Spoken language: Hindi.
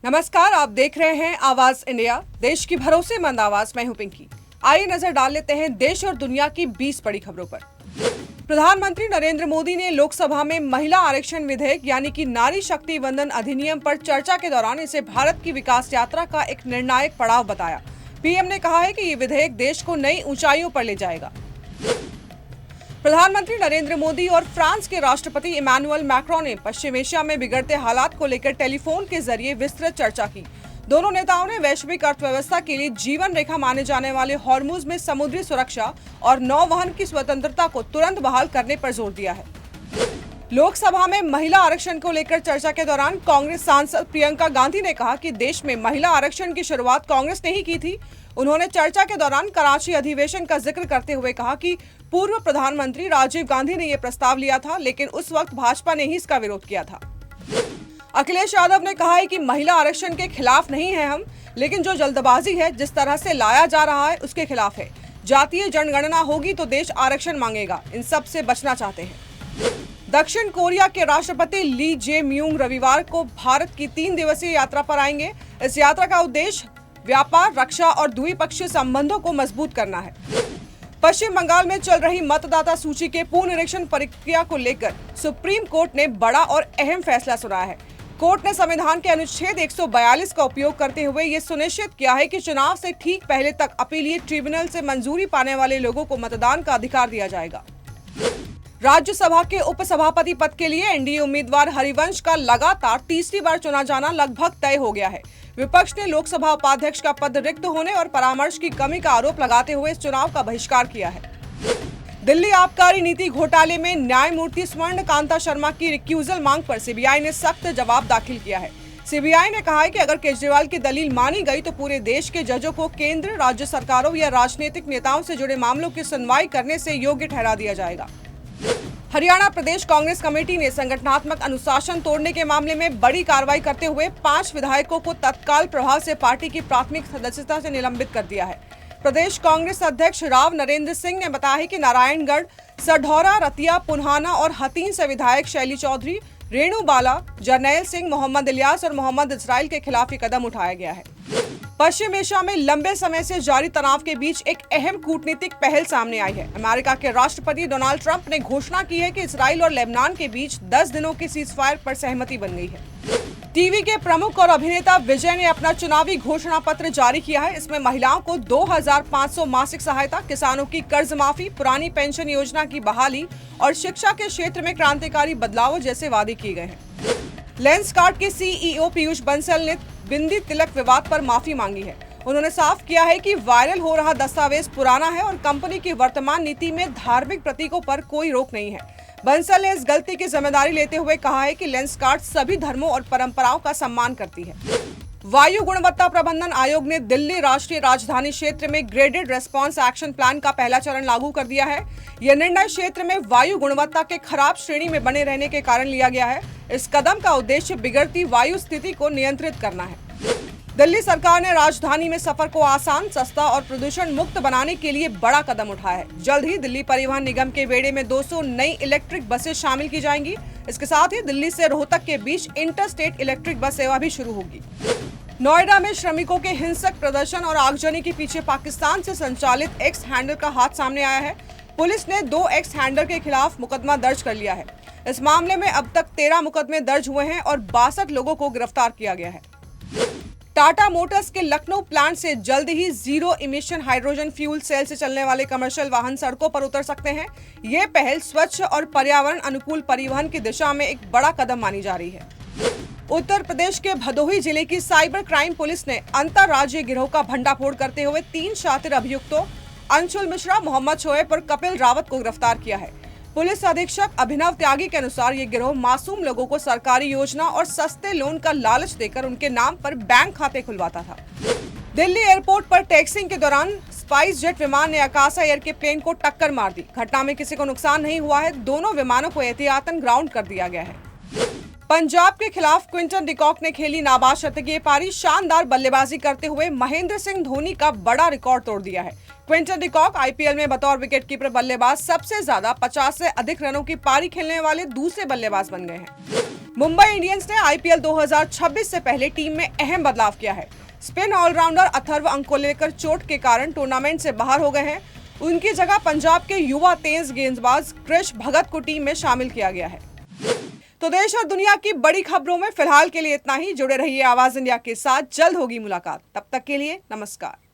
नमस्कार, आप देख रहे हैं आवाज इंडिया, देश की भरोसेमंद आवाज। मैं हूं पिंकी। आइए नजर डाल लेते हैं देश और दुनिया की 20 बड़ी खबरों पर। प्रधानमंत्री नरेंद्र मोदी ने लोकसभा में महिला आरक्षण विधेयक यानी कि नारी शक्ति वंदन अधिनियम पर चर्चा के दौरान इसे भारत की विकास यात्रा का एक निर्णायक पड़ाव बताया। पीएम ने कहा है कि ये विधेयक देश को नई ऊंचाइयों पर ले जाएगा। प्रधानमंत्री नरेंद्र मोदी और फ्रांस के राष्ट्रपति इमैनुअल मैक्रों ने पश्चिम एशिया में बिगड़ते हालात को लेकर टेलीफोन के जरिए विस्तृत चर्चा की। दोनों नेताओं ने वैश्विक अर्थव्यवस्था के लिए जीवन रेखा माने जाने वाले हॉर्मुज में समुद्री सुरक्षा और नौवहन की स्वतंत्रता को तुरंत बहाल करने पर जोर दिया है। लोकसभा में महिला आरक्षण को लेकर चर्चा के दौरान कांग्रेस सांसद प्रियंका गांधी ने कहा कि देश में महिला आरक्षण की शुरुआत कांग्रेस ने ही की थी। उन्होंने चर्चा के दौरान कराची अधिवेशन का जिक्र करते हुए कहा कि पूर्व प्रधानमंत्री राजीव गांधी ने यह प्रस्ताव लिया था, लेकिन उस वक्त भाजपा ने ही इसका विरोध किया था। अखिलेश यादव ने कहा है कि महिला आरक्षण के खिलाफ नहीं है हम, लेकिन जो जल्दबाजी है, जिस तरह से लाया जा रहा है, उसके खिलाफ है। जातीय जनगणना होगी तो देश आरक्षण मांगेगा, इन सब से बचना चाहते हैं। दक्षिण कोरिया के राष्ट्रपति ली जे म्यूंग रविवार को भारत की 3 दिवसीय यात्रा पर आएंगे। इस यात्रा का उद्देश्य व्यापार, रक्षा और द्विपक्षीय संबंधों को मजबूत करना है। पश्चिम बंगाल में चल रही मतदाता सूची के पुनरीक्षण प्रक्रिया को लेकर सुप्रीम कोर्ट ने बड़ा और अहम फैसला सुनाया है। कोर्ट ने संविधान के अनुच्छेद 142 का उपयोग करते हुए ये सुनिश्चित किया है कि चुनाव से ठीक पहले तक अपीलीय ट्रिब्यूनल से मंजूरी पाने वाले लोगों को मतदान का अधिकार दिया जाएगा। राज्यसभा के उपसभापति पद के लिए एनडीए उम्मीदवार हरिवंश का लगातार तीसरी बार चुना जाना लगभग तय हो गया है। विपक्ष ने लोकसभा उपाध्यक्ष का पद रिक्त होने और परामर्श की कमी का आरोप लगाते हुए इस चुनाव का बहिष्कार किया है। दिल्ली आबकारी नीति घोटाले में न्यायमूर्ति स्वर्ण कांता शर्मा की रिक्यूजल मांग पर सीबीआई ने सख्त जवाब दाखिल किया है। सीबीआई ने कहा है कि अगर केजरीवाल की दलील मानी गई तो पूरे देश के जजों को केंद्र, राज्य सरकारों या राजनीतिक नेताओं से जुड़े मामलों की सुनवाई करने से योग्य ठहरा दिया जाएगा। हरियाणा प्रदेश कांग्रेस कमेटी ने संगठनात्मक अनुशासन तोड़ने के मामले में बड़ी कार्रवाई करते हुए 5 विधायकों को तत्काल प्रभाव से पार्टी की प्राथमिक सदस्यता से निलंबित कर दिया है। प्रदेश कांग्रेस अध्यक्ष राव नरेंद्र सिंह ने बताया कि नारायणगढ़, सढौरा, रतिया, पुन्हाना और हतीन से विधायक शैली चौधरी, रेणु बाला, जरनैल सिंह, मोहम्मद इलियास और मोहम्मद इस्राइल के खिलाफ ये कदम उठाया गया है। पश्चिम एशिया में लंबे समय से जारी तनाव के बीच एक अहम कूटनीतिक पहल सामने आई है। अमेरिका के राष्ट्रपति डोनाल्ड ट्रंप ने घोषणा की है कि इस्राइल और लेबनान के बीच 10 दिनों के सीजफायर पर सहमति बन गई है। टीवी के प्रमुख और अभिनेता विजय ने अपना चुनावी घोषणा पत्र जारी किया है। इसमें महिलाओं को 2500 मासिक सहायता, किसानों की कर्ज माफी, पुरानी पेंशन योजना की बहाली और शिक्षा के क्षेत्र में क्रांतिकारी बदलावों जैसे वादे किए गए हैं। लेंसकार्ट के सीईओ पीयूष बंसल ने बिंदी तिलक विवाद पर माफी मांगी है। उन्होंने साफ किया है कि वायरल हो रहा दस्तावेज पुराना है और कंपनी की वर्तमान नीति में धार्मिक प्रतीकों पर कोई रोक नहीं है। बंसल ने इस गलती की जिम्मेदारी लेते हुए कहा है कि लेंसकार्ट सभी धर्मों और परंपराओं का सम्मान करती है। वायु गुणवत्ता प्रबंधन आयोग ने दिल्ली राष्ट्रीय राजधानी क्षेत्र में ग्रेडेड रेस्पॉन्स एक्शन प्लान का पहला चरण लागू कर दिया है। यह निर्णय क्षेत्र में वायु गुणवत्ता के खराब श्रेणी में बने रहने के कारण लिया गया है। इस कदम का उद्देश्य बिगड़ती वायु स्थिति को नियंत्रित करना है। दिल्ली सरकार ने राजधानी में सफर को आसान, सस्ता और प्रदूषण मुक्त बनाने के लिए बड़ा कदम उठाया है। जल्द ही दिल्ली परिवहन निगम के बेड़े में 200 नई इलेक्ट्रिक बसें शामिल की जाएंगी। इसके साथ ही दिल्ली से रोहतक के बीच इंटरस्टेट इलेक्ट्रिक बस सेवा भी शुरू होगी। नोएडा में श्रमिकों के हिंसक प्रदर्शन और आगजनी के पीछे पाकिस्तान से संचालित एक्स हैंडल का हाथ सामने आया है। पुलिस ने 2 एक्स हैंडल के खिलाफ मुकदमा दर्ज कर लिया है। इस मामले में अब तक 13 मुकदमे दर्ज हुए हैं और 62 लोगों को गिरफ्तार किया गया है। टाटा मोटर्स के लखनऊ प्लांट से जल्द ही zero emission hydrogen fuel cell से चलने वाले कमर्शियल वाहन सड़कों पर उतर सकते हैं। ये पहल स्वच्छ और पर्यावरण अनुकूल परिवहन की दिशा में एक बड़ा कदम मानी जा रही है। उत्तर प्रदेश के भदोही जिले की साइबर क्राइम पुलिस ने अंतरराज्यीय गिरोह का भंडाफोड़ करते हुए 3 शातिर अभियुक्तों अंशुल मिश्रा, मोहम्मद शोएब और कपिल रावत को गिरफ्तार किया है। पुलिस अधीक्षक अभिनव त्यागी के अनुसार ये गिरोह मासूम लोगों को सरकारी योजना और सस्ते लोन का लालच देकर उनके नाम पर बैंक खाते खुलवाता था। दिल्ली एयरपोर्ट पर टैक्सिंग के दौरान स्पाइस जेट विमान ने आकाशा एयर के प्लेन को टक्कर मार दी। घटना में किसी को नुकसान नहीं हुआ है। दोनों विमानों को एहतियातन ग्राउंड कर दिया गया है। पंजाब के खिलाफ क्विंटन डिकॉक ने खेली नाबाद शतकीय पारी। शानदार बल्लेबाजी करते हुए महेंद्र सिंह धोनी का बड़ा रिकॉर्ड तोड़ दिया है। क्विंटन डिकॉक आईपीएल में बतौर विकेटकीपर बल्लेबाज सबसे ज्यादा 50 से अधिक रनों की पारी खेलने वाले दूसरे बल्लेबाज बन गए हैं। मुंबई इंडियंस ने आईपीएल 2026 से पहले टीम में अहम बदलाव किया है। स्पिन ऑलराउंडर अथर्व अंकोलेकर चोट के कारण टूर्नामेंट से बाहर हो गए हैं। उनकी जगह पंजाब के युवा तेज गेंदबाज कृष भगत को टीम में शामिल किया गया है। तो देश और दुनिया की बड़ी खबरों में फिलहाल के लिए इतना ही। जुड़े रहिए आवाज इंडिया के साथ, जल्द होगी मुलाकात। तब तक के लिए नमस्कार।